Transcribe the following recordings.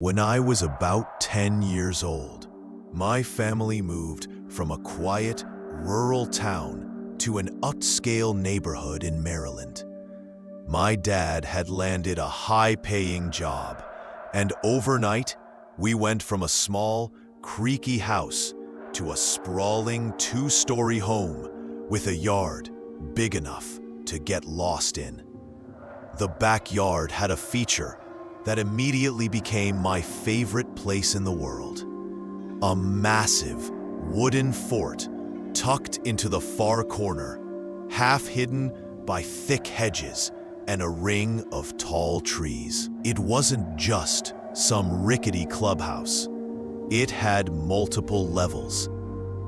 When I was about 10 years old, my family moved from a quiet, rural town to an upscale neighborhood in Maryland. My dad had landed a high-paying job, and overnight, we went from a small, creaky house to a sprawling two-story home with a yard big enough to get lost in. The backyard had a feature that immediately became my favorite place in the world. A massive wooden fort tucked into the far corner, half hidden by thick hedges and a ring of tall trees. It wasn't just some rickety clubhouse. It had multiple levels,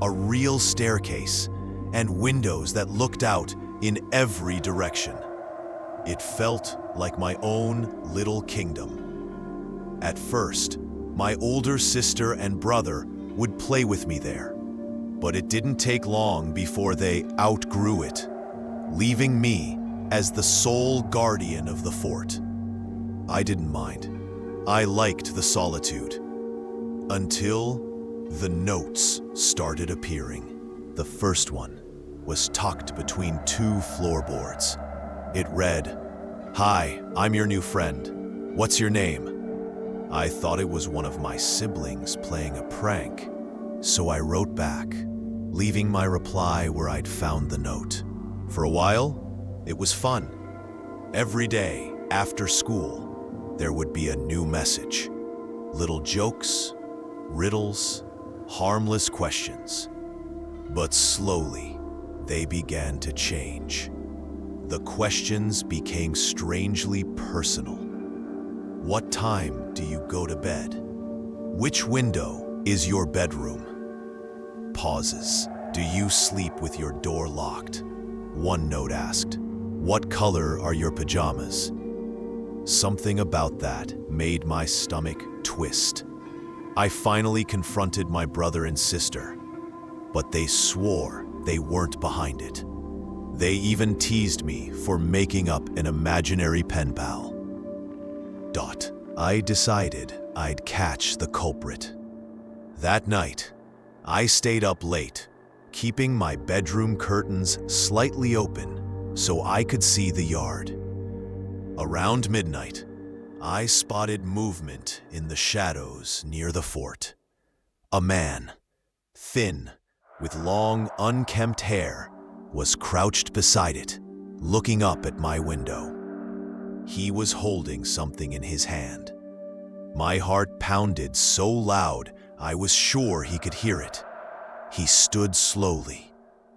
a real staircase, and windows that looked out in every direction. It felt like my own little kingdom. At first, my older sister and brother would play with me there, but it didn't take long before they outgrew it, leaving me as the sole guardian of the fort. I didn't mind. I liked the solitude. Until the notes started appearing. The first one was tucked between two floorboards. It read, "Hi, I'm your new friend. What's your name?" I thought it was one of my siblings playing a prank, so I wrote back, leaving my reply where I'd found the note. For a while, it was fun. Every day, after school, there would be a new message. Little jokes, riddles, harmless questions. But slowly, they began to change. The questions became strangely personal. What time do you go to bed? Which window is your bedroom? Pauses. Do you sleep with your door locked? One note asked, "What color are your pajamas?" Something about that made my stomach twist. I finally confronted my brother and sister, but they swore they weren't behind it. They even teased me for making up an imaginary pen pal. I decided I'd catch the culprit. That night, I stayed up late, keeping my bedroom curtains slightly open so I could see the yard. Around midnight, I spotted movement in the shadows near the fort. A man, thin, with long, unkempt hair, was crouched beside it, looking up at my window. He was holding something in his hand. My heart pounded so loud I was sure he could hear it. He stood slowly,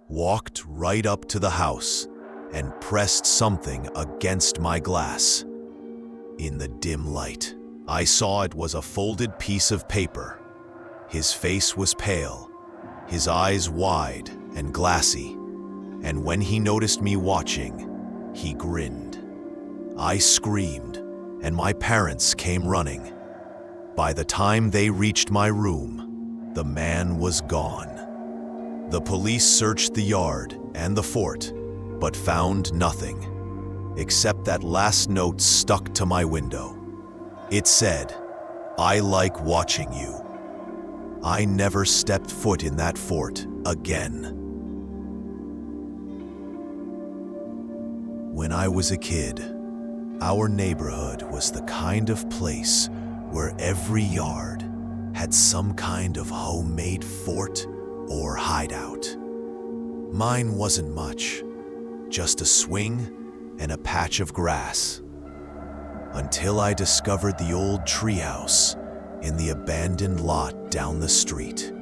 walked right up to the house, and pressed something against my glass. In the dim light, I saw it was a folded piece of paper. His face was pale, his eyes wide and glassy, and when he noticed me watching, he grinned. I screamed, and my parents came running. By the time they reached my room, the man was gone. The police searched the yard and the fort, but found nothing, except that last note stuck to my window. It said, "I like watching you." I never stepped foot in that fort again. When I was a kid, our neighborhood was the kind of place where every yard had some kind of homemade fort or hideout. Mine wasn't much, just a swing and a patch of grass. Until I discovered the old treehouse in the abandoned lot down the street.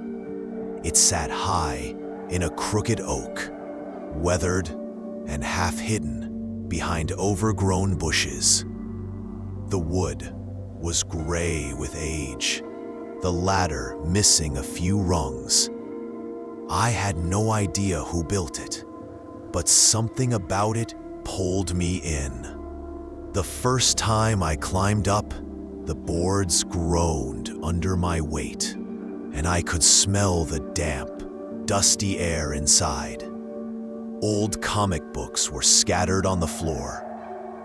It sat high in a crooked oak, weathered and half hidden behind overgrown bushes. The wood was gray with age, the ladder missing a few rungs. I had no idea who built it, but something about it pulled me in. The first time I climbed up, the boards groaned under my weight, and I could smell the damp, dusty air inside. Old comic books were scattered on the floor,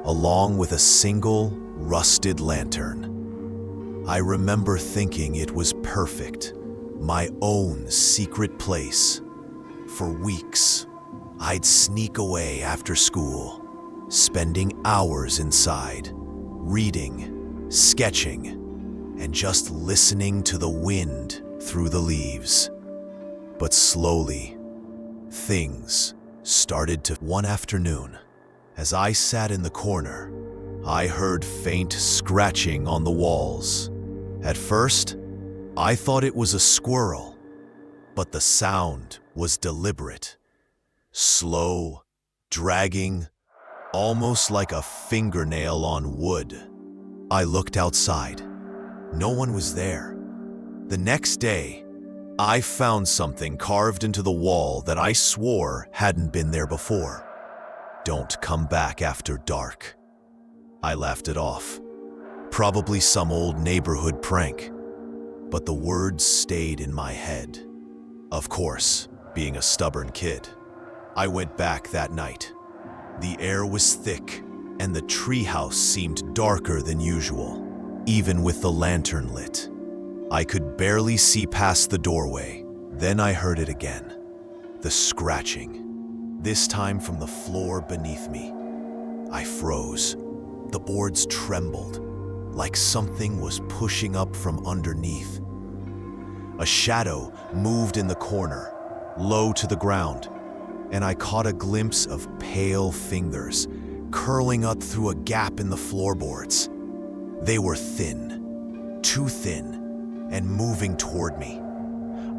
along with a single rusted lantern. I remember thinking it was perfect, my own secret place. For weeks, I'd sneak away after school, spending hours inside, reading, sketching, and just listening to the wind through the leaves. But slowly, things started to. One afternoon, as I sat in the corner, I heard faint scratching on the walls. At first, I thought it was a squirrel, but the sound was deliberate, slow, dragging, almost like a fingernail on wood. I looked outside. No one was there. The next day, I found something carved into the wall that I swore hadn't been there before. "Don't come back after dark." I laughed it off. Probably some old neighborhood prank. But the words stayed in my head. Of course, being a stubborn kid, I went back that night. The air was thick, and the treehouse seemed darker than usual, even with the lantern lit. I could barely see past the doorway. Then I heard it again. The scratching, this time from the floor beneath me. I froze. The boards trembled, like something was pushing up from underneath. A shadow moved in the corner, low to the ground, and I caught a glimpse of pale fingers curling up through a gap in the floorboards. They were thin, too thin, and moving toward me.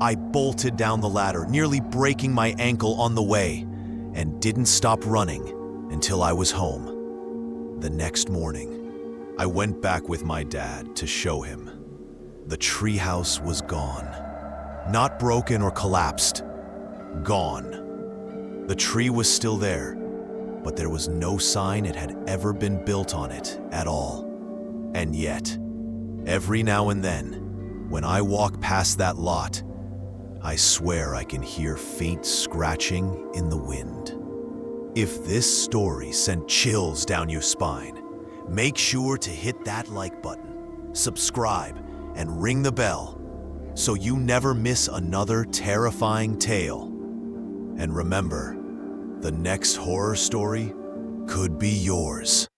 I bolted down the ladder, nearly breaking my ankle on the way, and didn't stop running until I was home. The next morning, I went back with my dad to show him. The treehouse was gone. Not broken or collapsed. Gone. The tree was still there, but there was no sign it had ever been built on it at all. And yet, every now and then, when I walk past that lot, I swear I can hear faint scratching in the wind. If this story sent chills down your spine, make sure to hit that like button, subscribe, and ring the bell so you never miss another terrifying tale. And remember, the next horror story could be yours.